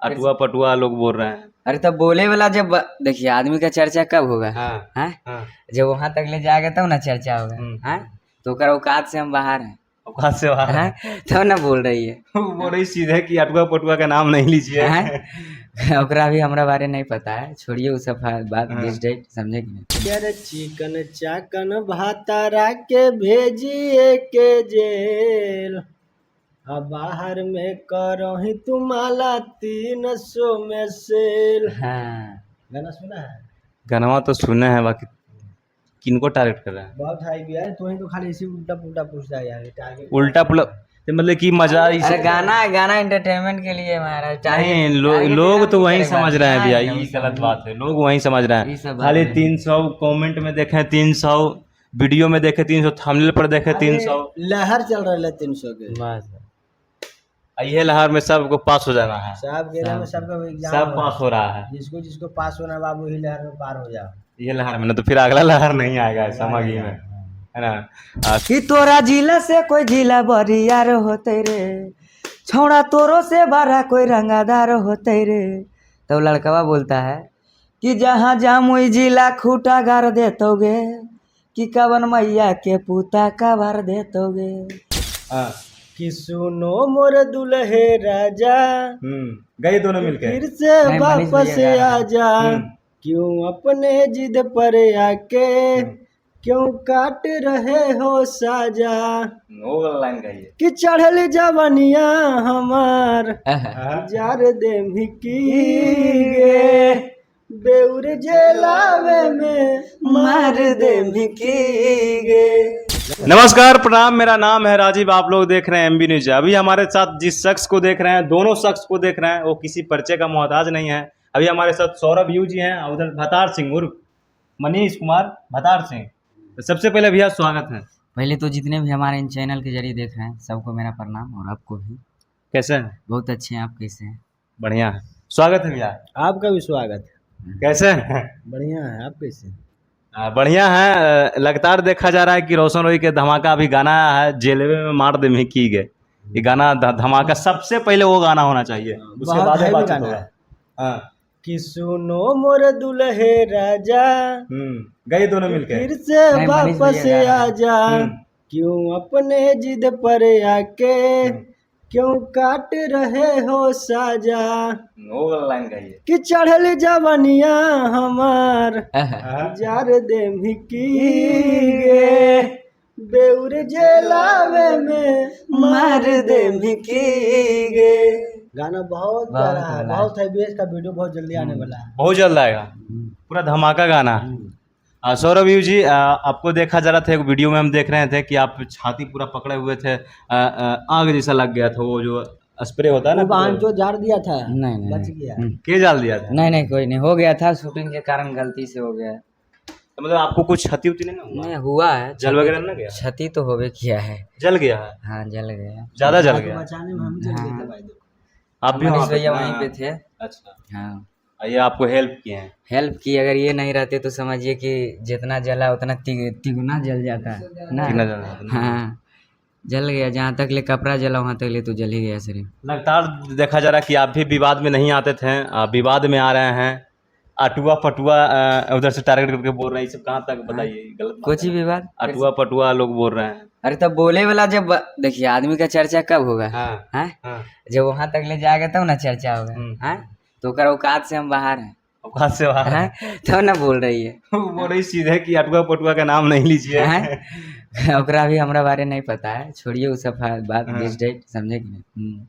अटुआ पटुआ लोग बोल रहे हैं। अरे तब बोले वाला जब देखिए आदमी का चर्चा कब होगा? हाँ, हाँ? हाँ। जब वहां तक ले जाएगा तब ना चर्चा होगा। हाँ? तो ओकर औकात से हम बाहर हैं। औकात से बाहर हाँ? तब ना बोल रही है। वो बोल रही सीधे कि अटुआ पटुआ का नाम नहीं लीजिए। हाँ? ओकरा भी हमरा बारे नहीं पता है, छोड़िए वो सब बात दिस डेट समझे कि नहीं। यार चिकन चाकन भातारा के भेजिए के जेल, अब बाहर में करो ही तुम्हारा 300 में सेल। हाँ गाना सुना है? गनवा तो सुने हैं, बाकी किनको टारगेट कर रहे हैं? बहुत हाई भी है, तो ही तो खाली इसी उल्टा पुल्टा पूछता है यार। टारगेट उल्टा पुल्टा मतलब कि मजा अरे गाना एंटरटेनमेंट के लिए महाराज। नहीं, लोग तो वही समझ रहे हैं भैया, ये गलत बात है। लोग वही समझ रहे हैं, खाली 300 कमेंट में देखे 300, वीडियो में देखे 300, थंबनेल पर देखे 300। लहर चल रहा है 300 के। बस ये लहर में सबको पास हो जाना है, सब गेला में सबका एग्जाम सब पास हो रहा है। जिसको पास होना बाबू ही लहर में पार हो जाओ। ये लहर में ना तो फिर अगला लहर नहीं आएगा समझ में, है ना। कि तोरा जिला से कोई जिला बरियार होते रे, छौड़ा तोरो से बड़ा कोई रंगादार होते रे। तो लड़कवा बोलता है कि जहाँ जामुई जिला खूटा गार देतोगे, कि कवन मैया के पूता का बार देतोगे। हाँ। कि सुनो मोर दुल्हे राजा, गए दोनों मिलके फिर से वापस आजा, क्यों अपने जिद पर आके क्यों काट रहे हो साजा। वो लाइन गाइए कि चढ़ल जवनिया हमार जार दे मिकी गे, बेउर जेलावे में मार दे मिकी गे। नमस्कार, प्रणाम, मेरा नाम है राजीव, आप लोग देख रहे हैं एमबी न्यूज। अभी हमारे साथ जिस शख्स को देख रहे हैं, दोनों शख्स को देख रहे हैं, वो किसी परिचय का मोहताज नहीं है। अभी हमारे साथ सौरभ यू जी हैं, उधर भतार सिंह उर्फ मनीष कुमार भतार सिंह। तो सबसे पहले भैया स्वागत है। पहले तो जितने भी हमारे इन चैनल के जरिए देख रहे हैं सबको मेरा प्रणाम, और आपको भी। कैसे हैं? बहुत अच्छे हैं, आप कैसे हैं? बढ़िया है, स्वागत है भैया। आपका भी स्वागत। कैसे हैं? बढ़िया है, आप कैसे? बढ़िया है। लगातार देखा जा रहा है कि रोशन रोई के धमाका अभी गाना है, जेलवे में मार दे में की गए। ये गाना धमाका सबसे पहले वो गाना होना चाहिए, उसके बाद बहुत बात गाना होगा। है। हाँ, कि सुनो मोर दुल्हे राजा, गए दोनों मिलके फिर से नहीं, मनीष वापस भैया आजा, क्यों अपने जिद पर आके क्यों काट रहे हो साजा। वो लाइन गाइए कि चढ़ल जवनिया हमार जार दे मिकी गे, बेउर जेलावे में मार दे मिकी गे। गाना बहुत प्यारा है, बहुत है। बेस का वीडियो बहुत जल्दी आने वाला है, बहुत जल्द आएगा, पूरा धमाका गाना है। सौरभ यू जी, आपको देखा जा रहा था, एक वीडियो में हम देख रहे थे कि आप छाती पूरा पकड़े हुए थे, आग जैसा लग गया था, वो जो स्प्रे होता है ना, बांध जो जार दिया था। नहीं बच गया। के जाल दिया था? नहीं कोई नहीं, हो गया था, शूटिंग के कारण गलती से हो गया। तो मतलब आपको कुछ क्षति उति नहीं ना हुआ? नहीं हुआ है, जल वगैरह ना गया? क्षति तो होवे किया है। जल गया है? हाँ जल गया, ज्यादा जल गया? बचाने में हम जल गए थे भाई। आप भी मनीष वहाँ पे भैया थे? वहीं पे थे। अच्छा, हाँ ये आपको हेल्प किए हैं? हेल्प की, अगर ये नहीं रहते तो समझिए कि जितना जला उतना तिगुना जल जाता है ना। कितना जल रहा था? हाँ जल गया, जहाँ तक ले कपड़ा जला वहाँ तक ले तो जल ही गया सिर्फ। लगातार देखा जा रहा है कि आप भी विवाद में नहीं आते थे, विवाद में आ रहे हैं। अटुआ पटुआ उधर से टारगेट करके बोल रहे हैं, ये सब कहाँ तक बताइए? गलत बात कुछ है ही ना? विवाद, अटुआ पटुआ लोग बोल रहे हैं। अरे तब बोले वाला जब देखिए आदमी का चर्चा कब होगा? हाँ, हाँ? हाँ। जब वहाँ तक ले जाएगा तब ना चर्चा होगा। हाँ? तो ओकर औकात से हम बाहर हैं। औकात से बाहर हाँ? तब ना बोल रही है। वो बोल रही सीधे कि अटुआ पटुआ का नाम नहीं लीजिए। हाँ? ओकरा भी हमरा बारे नहीं पता है, छोड़िए वो सब बात दिस डेट समझे कि नहीं।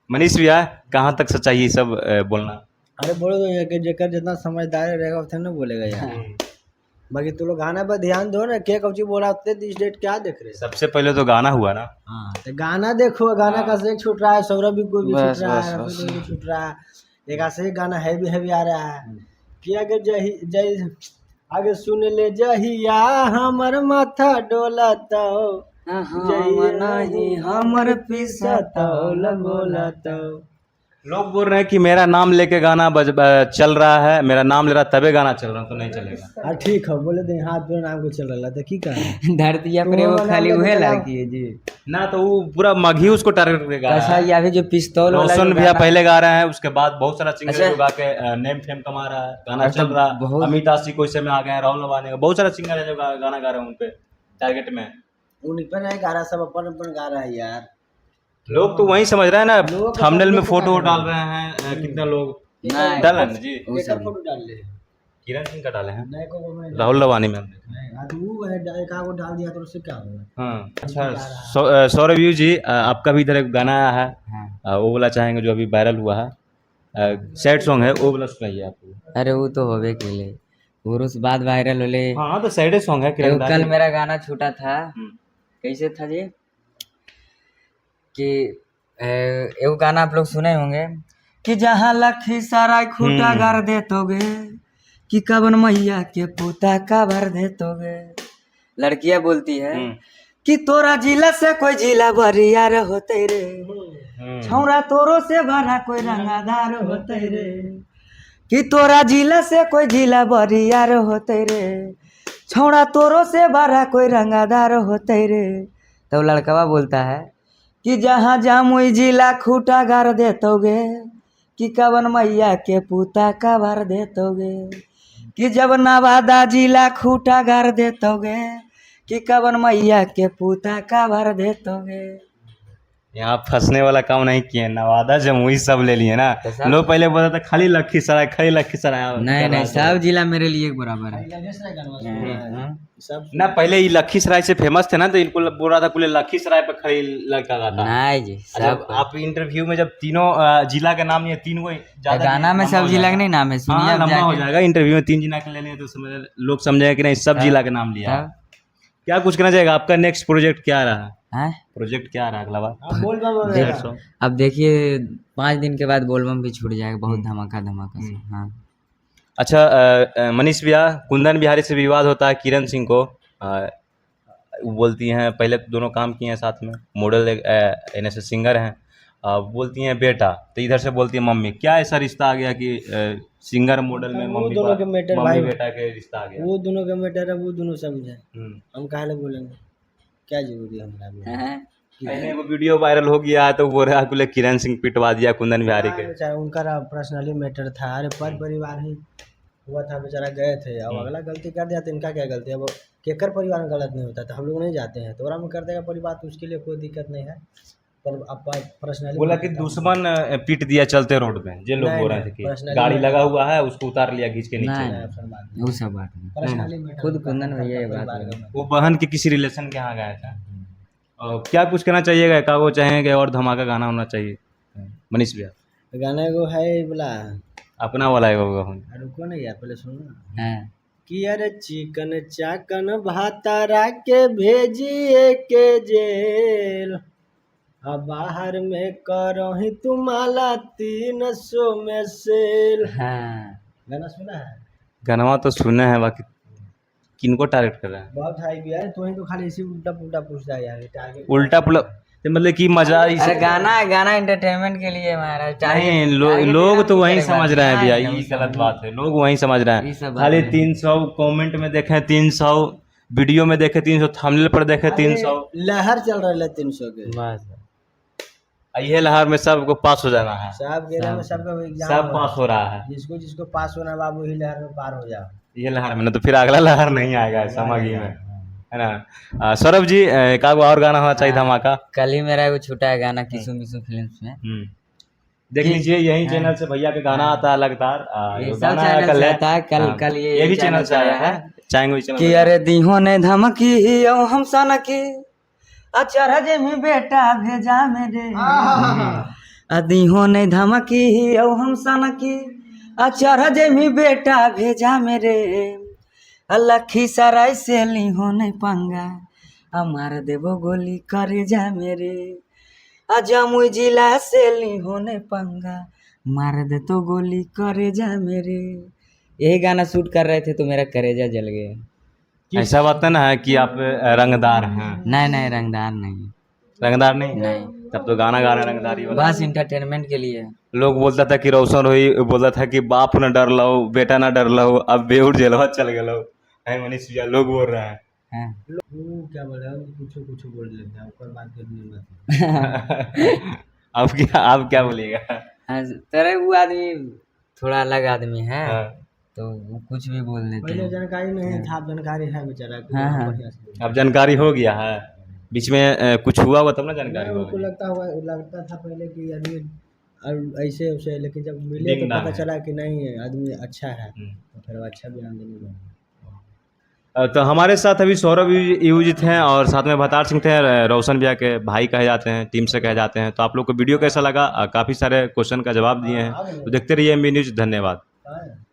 मनीष भैया, कहाँ तक सच्चाई ये सब बोलना? अरे बोलो तो ये कि जेकर जितना समझदार रहेगा उतना ना बोलेगा यार। बाकी तू लोग गाना पर ध्यान दो ना, क्या कौची बोला उतने दिस डेट क्या देख रहे? सबसे पहले तो गाना हुआ ना। हाँ तो गाना देखो, गाना का से छूट रहा है, सौरभ को भी बस, छूट रहा बस, है, बस। रफीक को भी छूट रहा है। एक ऐसे गाना हैवी आ रहा है कि अगर जय आगे सुन ले जहिया हमर माथा डोला तो हम नहीं हमर पीसा तौल बोला तो लोग बोल रहे हैं कि मेरा नाम लेके गाना चल रहा है, मेरा नाम ले रहा तबे गाना चल रहा, तो नहीं चलेगा। ठीक है बोले दे हाथ पे नाम को चल रहा था की कर धरती पर वो खाली वही लड़की है जी ना, तो वो पूरा मगही उसको टारगेट करके गा अच्छा रहा है। ये अभी जो पिस्तौल वाला रोशन जो भैया गाना- पहले गा रहे हैं, उसके बाद बहुत सारा सिंगर अच्छा। जो गा के नेम फेम कमा रहा है, गाना अच्छा, चल रहा है। बहुत- अमित आशिक कोई में आ गए हैं, राहुल नवाने का, बहुत सारा सिंगर है जो गाना गा रहे हैं उनपे टारगेट में। उन्हीं पर नहीं गा रहा, सब अपन अपन गा रहा है यार। लोग तो वही समझ रहे हैं ना, लोग थंबनेल में सब फोटो लोग डाल रहे हैं, कितने लोग नहीं, डाले हैं जी। वो एक सब फोटो डाल ले किरण सिंह का डाले हैं, नहीं को मैं राहुल लवानी में। नहीं आज वो है एक आगो डाल दिया तो उससे क्या होगा। हाँ अच्छा, सौरभ यू जी, आपका भी इधर एक गाना आया है, हाँ। वो वाला चाहेंगे जो अभी वायरल हुआ है, सैड सॉन्ग है, वो वाला सुनाइए आप। अरे वो तो होबे केले और उस बाद वायरल होले हाँ तो सैड सॉन्ग है एगो किरदार कल की। मेरा गाना छूटा था हम्म, कैसे था जी कि एगो गाना आप लोग सुने होंगे कि जहाँ लखीसराय खूटा गार देतोगे कि कवन मैया के पूता का भर देतोगे। लड़कियां बोलती है कि तोरा जिला से कोई जिला बरियार होते रे, छौरा तोरो से भरा कोई रंगादार होते रे, कि तोरा जिला से कोई जिला बरियार होते रे, छौरा तोरो से भरा कोई रंगादार होते रे। तो लड़कवा बोलता है कि जहाँ जामुई जिला खूटा गार देतोगे कि कवन मैया के पूता का भर देतोगे, कि जब नवादा जिला खूटा गार देतोगे कि कवन मैया के पूता का भर देतोगे। यहाँ फंसने वाला काम नहीं किए, नवादा जमुई सब ले लिए ना। तो सब- लोग पहले बोलते थे खाली लखीसराय, खाली लखीसराय। नहीं नहीं सब जिला मेरे लिए एक बराबर है। सब ना पहले ये लखीसराय से फेमस थे ना, तो इनको बोल रहा था कुल लखीसराय पे खाली लड़का गाता। नहीं जी अच्छा, सब आप इंटरव्यू में जब तीनों जिला का नाम लिए, तीन को ज्यादा गाना में लंबा सब हो जिला का जाएगा। नहीं नाम है, सुनिए हाँ आप लंबा हो जाके। जाएगा। इंटरव्यू में 3 जिला के ले लिए तो समझ लोग समझेगा कि नहीं सब जिला का नाम लिया है। तब क्या कुछ कहना चाहेगा, आपका नेक्स्ट प्रोजेक्ट क्या रहा? हैं? प्रोजेक्ट क्या रहा अगला बार? आप बोल बाबा सैड मेरा। सॉन्ग। अब देखिए 5 दिन के बाद बोलबम भी छूट जाएगा, बहुत धमाका धमाका से। हाँ अच्छा, मनीष भैया, कुंदन बिहारी से विवाद होता है किरण सिंह को, वो बोलती हैं पहले तो दोनों काम किए हैं साथ में, मॉडल यानी से सिंगर हैं, बोलती हैं बेटा, तो इधर से बोलती है मम्मी। क्या ऐसा रिश्ता आ गया कि सिंगर मॉडल में वो मम्मी दोनों के मैटर मम्मी भाई। बेटा के रिश्ता आ गया? वो दोनों का मैटर है, वो दोनों समझे, हम्म। हम काहे ले बोलेंगे, क्या जरूरी है हमारा। हैं? पहले वो वीडियो वायरल हो गया तो वो रहा बोले किरण सिंह पिटवा दिया कुंदन बिहारी के। बेचारा उनका पर्सनली मैटर था, अरे पर परिवार ही हुआ था, बेचारा गए थे, अब अगला गलती कर दिया तो इनका क्या गलती है। वो केकर परिवार में गलत नहीं होता, तो हम लोग नहीं जाते हैं, तो में कर देगा परिवार, तो उसके लिए कोई दिक्कत नहीं है। पर अब पर्सनली बोला कि दुश्मन पीट दिया चलते रोड में, ये लोग नहीं, बोल रहे नहीं, थे कि personally गाड़ी मैटर- लगा हुआ है उसको उतार लिया खींच के नीचे। नहीं वो सब बात नहीं। पर्सनली मैटर खुद कुंदन भैया ये बात परिवार बोले। का। वो बहन के किसी रिलेशन के यहाँ गया था। और क्या कुछ कहना चाहिएगा, का वो चाहेंगे और धमाका गाना होना चाहिए मनीष भैया? गाने को है बोला, अपना वाला है वो हम। रुको ना यार पहले सुनो हैं? कि अरे चिकन चाकन भातारा के भेजिए के जेल, अब बाहर में करो ही तुम्हारा 300 में सेल। हाँ गाना सुना है? गाना तो सुने हैं, बाकी किनको टारगेट कर रहे हैं? बहुत हाई भी यार, तो ही तो खाली इसी उल्टा पुल्टा पूछता है यार, टारगेट उल्टा पुल्टा तो मतलब कि मजा अरे गाना एंटरटेनमेंट के लिए महाराज। नहीं, टारगेट लोग तो की वही तरह समझ बात रहे हैं भैया, नहीं, ये वो गलत सब बात है। लोग वही समझ रहे ये हैं, सब बात खाली नहीं। 300 कमेंट में देखे 300, वीडियो में देखे 300, थंबनेल पर देखे 300। लहर चल रहा है 300 के, बस ये लहर में सबको पास हो जाना है, सब गेले में सबका एग्जाम सब पास हो रहा है जिसको जिसको पास होना है बाबू ही लहर में पार हो जाओ। ये लहर में ना, तो फिर अगला लहर नहीं आएगा समझी में, है ना। सौरभ जी, एक आगो और गाना होना चाहिए धमाका। कल ही मेरा वो छूटा है गाना किसु मिसु फिल्म्स में। देख लीजिए यही चैनल से भैया का गाना आता है लगातार। ये जो सब गाना चैनल कल से है, आता है, कल हाँ, कल ये भी चैनल से आया है, चाहेंगे कि चैनल। अरे दीहो ने धमकी हम सनकी अचर जे में बेटा भेजा मेरे, दीहो ने धमकी हम सनकी अचर जे में बेटा भेजा मेरे, लखीसराय से लीहो ने पंगा मार देवो गोली करे जा मेरे, जमुई जिला से लीहो ने पंगा मार दे तो गोली करे जा मेरे। यही गाना शूट कर रहे थे तो मेरा करेजा जल गया। ऐसा बात है ना कि आप रंगदार हैं? नहीं नहीं रंगदार नहीं। रंगदार नहीं? नहीं। तब तो गाना गा रहे हैं रंगदारी वाला। बस इंटरटेनमेंट के लिए। लोग बोलता था कि रोशन रोही बोलता था कि बाप न डर लो, बेटा ना डर लो, अब बेउर जेलवा चल गए है मनीष भैया, लोग बोल रहे हैं। हाँ। वो क्या बोल रहा है, कुछ बोल लेते हैं, ऊपर बात करने मत। आप क्या बोलिएगा? हाँ, तेरे वो आदमी थोड़ा अलग आदमी है, हाँ। तो वो कुछ भी बोल देते पहले हैं। जानकारी नहीं था, अब जानकारी है बेचारा को, हाँ, हाँ। बढ़िया से। अब जानकारी हो गया है, बीच में कुछ हुआ हुआ तब ना जानकारी नहीं, उनको होगी। लगता था पहले कि आदमी ऐसे वैसे, लेकिन जब मिले तो दीनदार पता है। चला कि नहीं आदमी अच्छा है, हम्म। तो फिर वो अच्छा बयान देने लगा। तो हमारे साथ अभी सौरभ यूजित हैं और साथ में भतार सिंह थे, रोशन भैया के भाई कहे जाते हैं, टीम से कहे जाते हैं। तो आप लोग को वीडियो कैसा लगा? काफ़ी सारे क्वेश्चन का जवाब दिए हैं, तो देखते रहिए MB न्यूज़। धन्यवाद। हाँ।